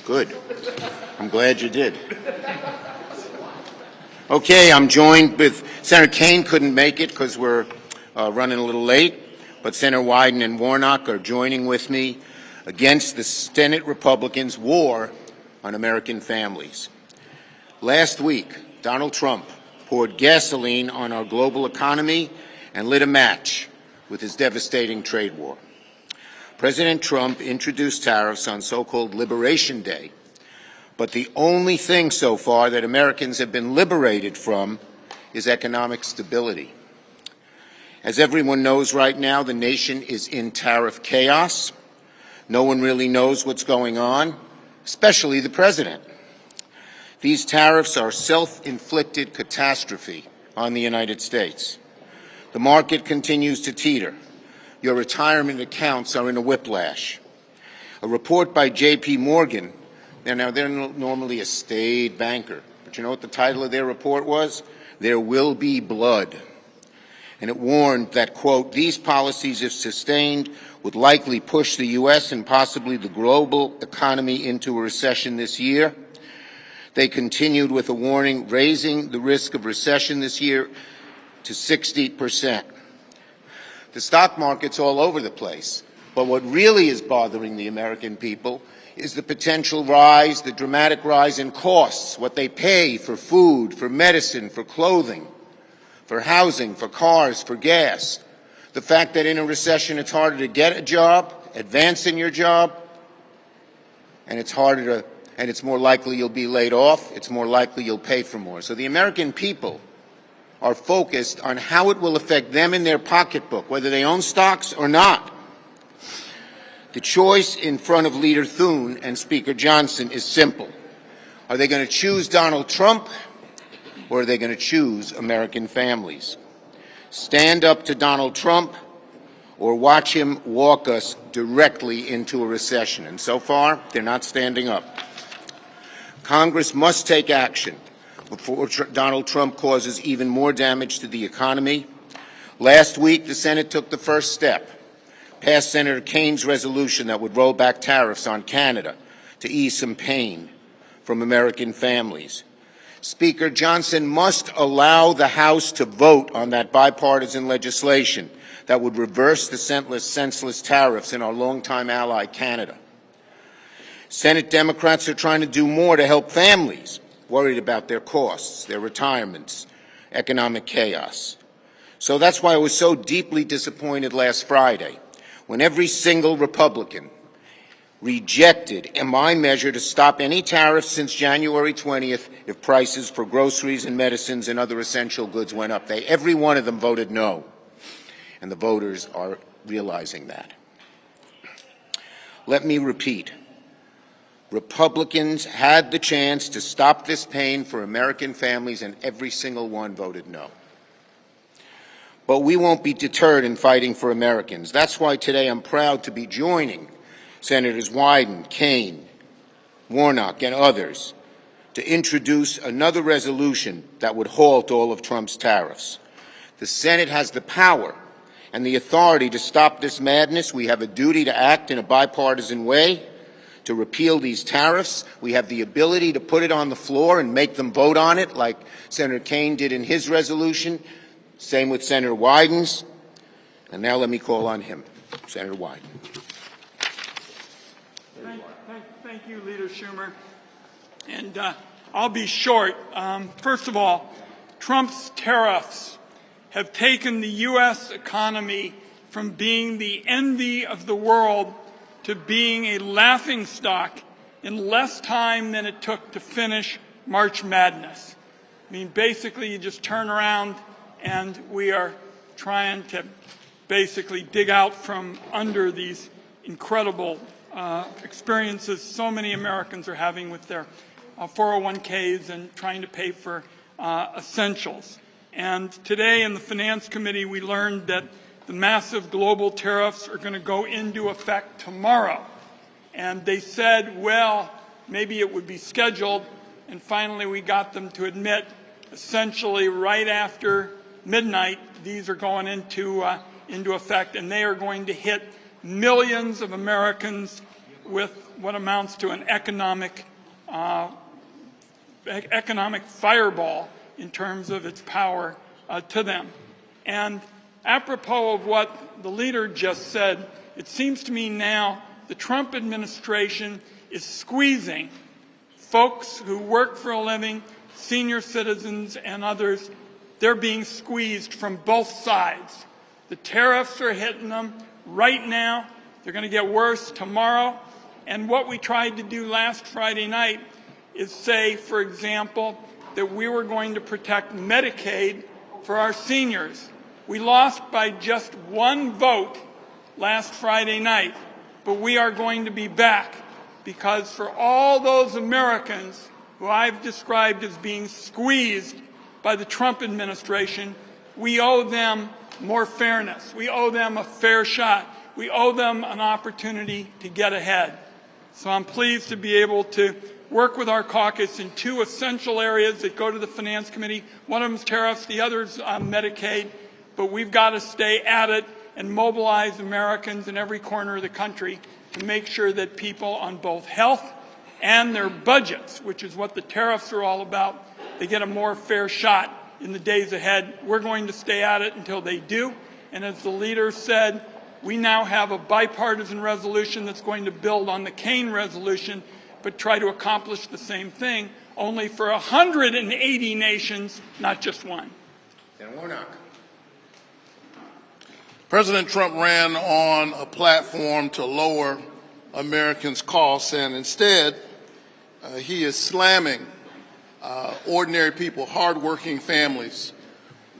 Good. I'm glad you did. Okay, I'm joined with Senator Kaine. Couldn't make it because we're running a little late, but Senator Wyden and Warnock are joining with me against the Senate Republicans' war on American families. Last week, Donald Trump poured gasoline on our global economy and lit a match with his devastating trade war. President Trump introduced tariffs on so-called Liberation Day, but the only thing so far that Americans have been liberated from is economic stability. As everyone knows right now, the nation is in tariff chaos. No one really knows what's going on, especially the president. These tariffs are self-inflicted catastrophe on the United States. The market continues to teeter. Your retirement accounts are in a whiplash. A report by J.P. Morgan, now they're normally a staid banker, but you know what the title of their report was? There Will Be Blood. And it warned that, quote, these policies, if sustained, would likely push the U.S. and possibly the global economy into a recession this year. They continued with a warning, raising the risk of recession this year to 60%. The stock market's all over the place, but what really is bothering the American people is the potential rise, the dramatic rise in costs, what they pay for food, for medicine, for clothing, for housing, for cars, for gas. The fact that in a recession it's harder to get a job, advance in your job, and it's more likely you'll be laid off, it's more likely you'll pay for more. So the American people are focused on how it will affect them in their pocketbook, whether they own stocks or not. The choice in front of Leader Thune and Speaker Johnson is simple. Are they going to choose Donald Trump, or are they going to choose American families? Stand up to Donald Trump, or watch him walk us directly into a recession. And so far, they're not standing up. Congress must take action before Donald Trump causes even more damage to the economy. Last week, the Senate took the first step, passed Senator Kaine's resolution that would roll back tariffs on Canada to ease some pain from American families. Speaker Johnson must allow the House to vote on that bipartisan legislation that would reverse the senseless tariffs in our longtime ally, Canada. Senate Democrats are trying to do more to help families worried about their costs, their retirements, economic chaos. So that's why I was so deeply disappointed last Friday when every single Republican rejected my measure to stop any tariffs since January 20th if prices for groceries and medicines and other essential goods went up. Every one of them voted no, and the voters are realizing that. Let me repeat. Republicans had the chance to stop this pain for American families, and every single one voted no. But we won't be deterred in fighting for Americans. That's why today I'm proud to be joining Senators Wyden, Kaine, Warnock, and others to introduce another resolution that would halt all of Trump's tariffs. The Senate has the power and the authority to stop this madness. We have a duty to act in a bipartisan way to repeal these tariffs. We have the ability to put it on the floor and make them vote on it, like Senator Kaine did in his resolution. Same with Senator Wyden's. And now let me call on him, Senator Wyden. Thank you, Leader Schumer. And I'll be short. First of all, Trump's tariffs have taken the U.S. economy from being the envy of the world to being a laughingstock in less time than it took to finish March Madness. I mean, basically, you just turn around and we are trying to basically dig out from under these incredible experiences so many Americans are having with their 401ks and trying to pay for essentials. And today in the Finance Committee, we learned that the massive global tariffs are going to go into effect tomorrow. And they said, well, maybe it would be scheduled. And finally, we got them to admit, essentially right after midnight, these are going into effect, and they are going to hit millions of Americans with what amounts to an economic fireball in terms of its power to them. And apropos of what the leader just said, it seems to me now the Trump administration is squeezing folks who work for a living, senior citizens and others. They're being squeezed from both sides. The tariffs are hitting them right now. They're going to get worse tomorrow. And what we tried to do last Friday night is say, for example, that we were going to protect Medicaid for our seniors. We lost by just one vote last Friday night, but we are going to be back, because for all those Americans who I've described as being squeezed by the Trump administration, we owe them more fairness. We owe them a fair shot. We owe them an opportunity to get ahead. So I'm pleased to be able to work with our caucus in two essential areas that go to the Finance Committee. One of them is tariffs, the other is Medicaid. But we've got to stay at it and mobilize Americans in every corner of the country to make sure that people on both health and their budgets, which is what the tariffs are all about, they get a more fair shot in the days ahead. We're going to stay at it until they do. And as the leader said, we now have a bipartisan resolution that's going to build on the Kaine resolution, but try to accomplish the same thing, only for 180 nations, not just one. Senator Warnock. President Trump ran on a platform to lower Americans' costs, and instead he is slamming ordinary people, hardworking families,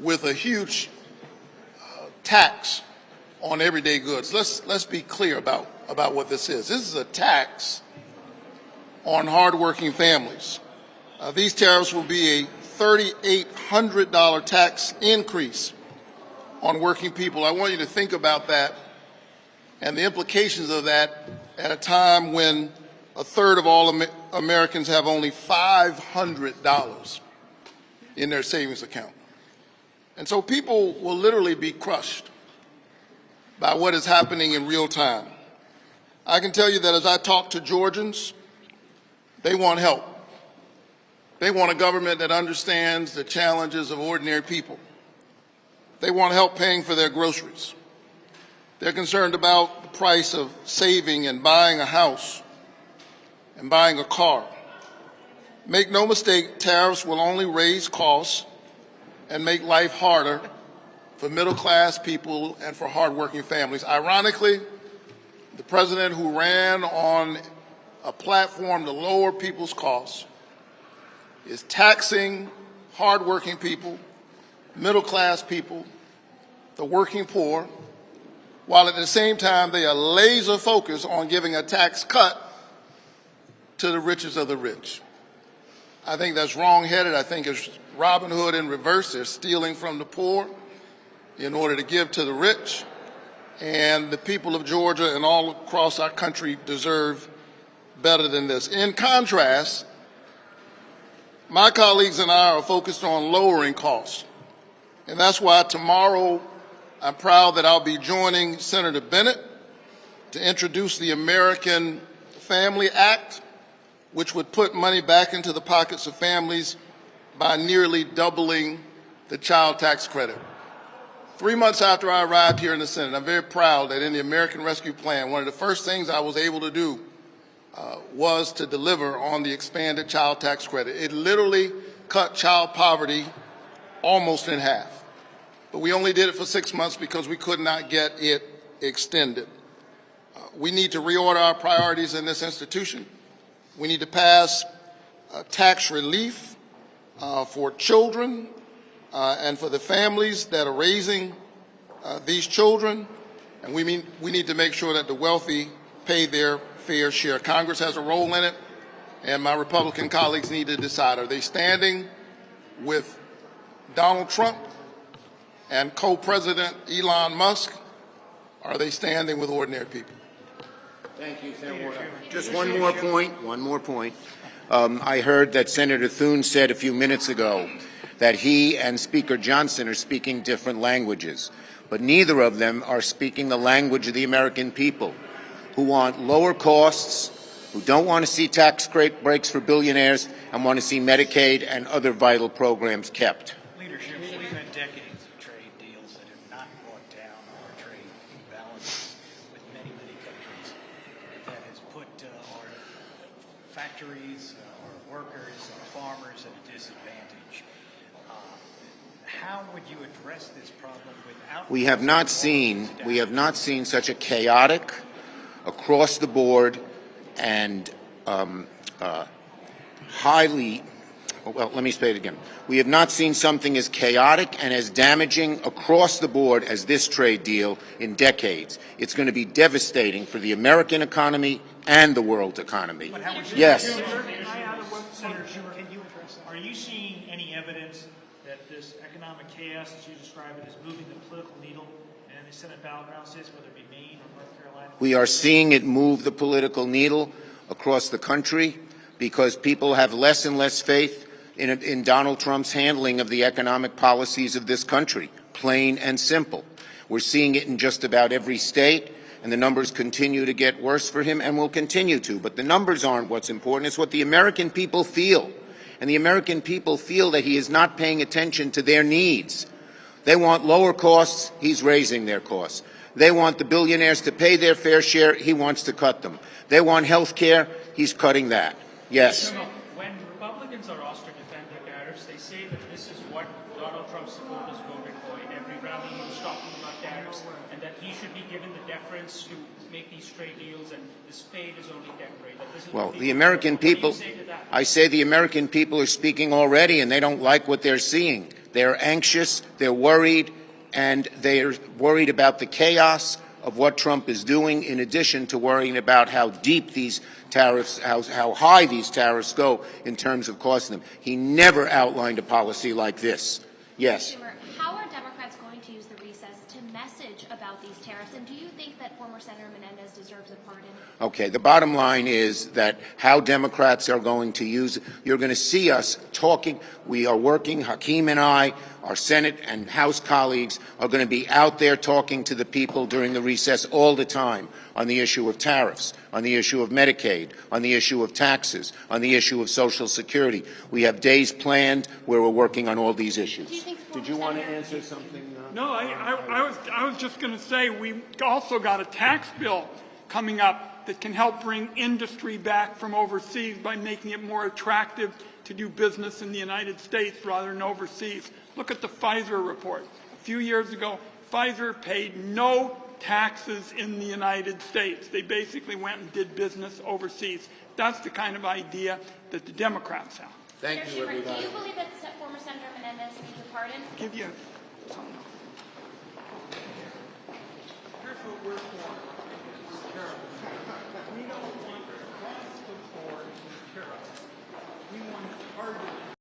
with a huge tax on everyday goods. Let's be clear about what this is. This is a tax on hardworking families. These tariffs will be a $3,800 tax increase on working people. I want you to think about that and the implications of that at a time when a third of all Americans have only $500 in their savings account. And so people will literally be crushed by what is happening in real time. I can tell you that as I talk to Georgians, they want help. They want a government that understands the challenges of ordinary people. They want help paying for their groceries. They're concerned about the price of saving and buying a house and buying a car. Make no mistake, tariffs will only raise costs and make life harder for middle-class people and for hardworking families. Ironically, the president who ran on a platform to lower people's costs is taxing hardworking people, middle-class people, the working poor, while at the same time they are laser focused on giving a tax cut to the richest of the rich. I think that's wrong-headed. I think it's Robin Hood in reverse. They're stealing from the poor in order to give to the rich. And the people of Georgia and all across our country deserve better than this. In contrast, my colleagues and I are focused on lowering costs. And that's why tomorrow I'm proud that I'll be joining Senator Bennett to introduce the American Family Act, which would put money back into the pockets of families by nearly doubling the child tax credit. 3 months after I arrived here in the Senate, I'm very proud that in the American Rescue Plan, one of the first things I was able to do was to deliver on the expanded child tax credit. It literally cut child poverty almost in half. But we only did it for 6 months because we could not get it extended. We need to reorder our priorities in this institution. We need to pass tax relief for children and for the families that are raising these children. And we need to make sure that the wealthy pay their fair share. Congress has a role in it, and my Republican colleagues need to decide, are they standing with Donald Trump and co-president Elon Musk, or are they standing with ordinary people? Thank you, Senator Warnock. Just one more point. I heard that Senator Thune said a few minutes ago that he and Speaker Johnson are speaking different languages, but neither of them are speaking the language of the American people. who want lower costs, who don't want to see tax breaks for billionaires, and want to see Medicaid and other vital programs kept. Leadership, we've had decades of trade deals that have not brought down our trade imbalances with many, many countries. That has put our factories, our workers, our farmers at a disadvantage. How would you address this problem without? We have not seen such a chaotic, across the board, and highly. Well, let me say it again. We have not seen something as chaotic and as damaging across the board as this trade deal in decades. It's going to be devastating for the American economy and the world economy. Yes. Senator Schumer, can you address that? Are you seeing any evidence that this economic chaos, as you describe it, is moving the political needle in the Senate battleground states, whether it be Maine or North Carolina? We are seeing it move the political needle across the country because people have less and less faith in Donald Trump's handling of the economic policies of this country, plain and simple. We're seeing it in just about every state, and the numbers continue to get worse for him and will continue to. But the numbers aren't what's important. It's what the American people feel. And the American people feel that he is not paying attention to their needs. They want lower costs. He's raising their costs. They want the billionaires to pay their fair share. He wants to cut them. They want health care. He's cutting that. Yes. When Republicans are asked to defend the tariffs, they say that this is what Donald Trump's supporters voted for in every rally. He was talking about tariffs, and that he should be given the deference to make these trade deals, and the spade is only decorated. Well, the American people, I say the American people are speaking already, and they don't like what they're seeing. They're anxious, they're worried, and they're worried about the chaos of what Trump is doing, in addition to worrying about how deep these tariffs, how high these tariffs go in terms of costing them. He never outlined a policy like this. Yes. Schumer, how are Democrats going to use the recess to message about these tariffs? And do you think that former Senator Menendez deserves a pardon? Okay, the bottom line is that how Democrats are going to use it, you're going to see us talking. We are working, Hakeem and I, our Senate and House colleagues are going to be out there talking to the people during the recess all the time on the issue of tariffs, on the issue of Medicaid, on the issue of taxes, on the issue of Social Security. We have days planned where we're working on all these issues. Did you want to answer something? No, I was just going to say we also got a tax bill coming up that can help bring industry back from overseas by making it more attractive to do business in the United States rather than overseas. Look at the Pfizer report. A few years ago, Pfizer paid no taxes in the United States. They basically went and did business overseas. That's the kind of idea that the Democrats have. Thank you, Schumer, everybody. do you believe that former Senator Menendez needs a pardon? Give you something. Here's what we're for. We don't want across the board tariffs. We want targeted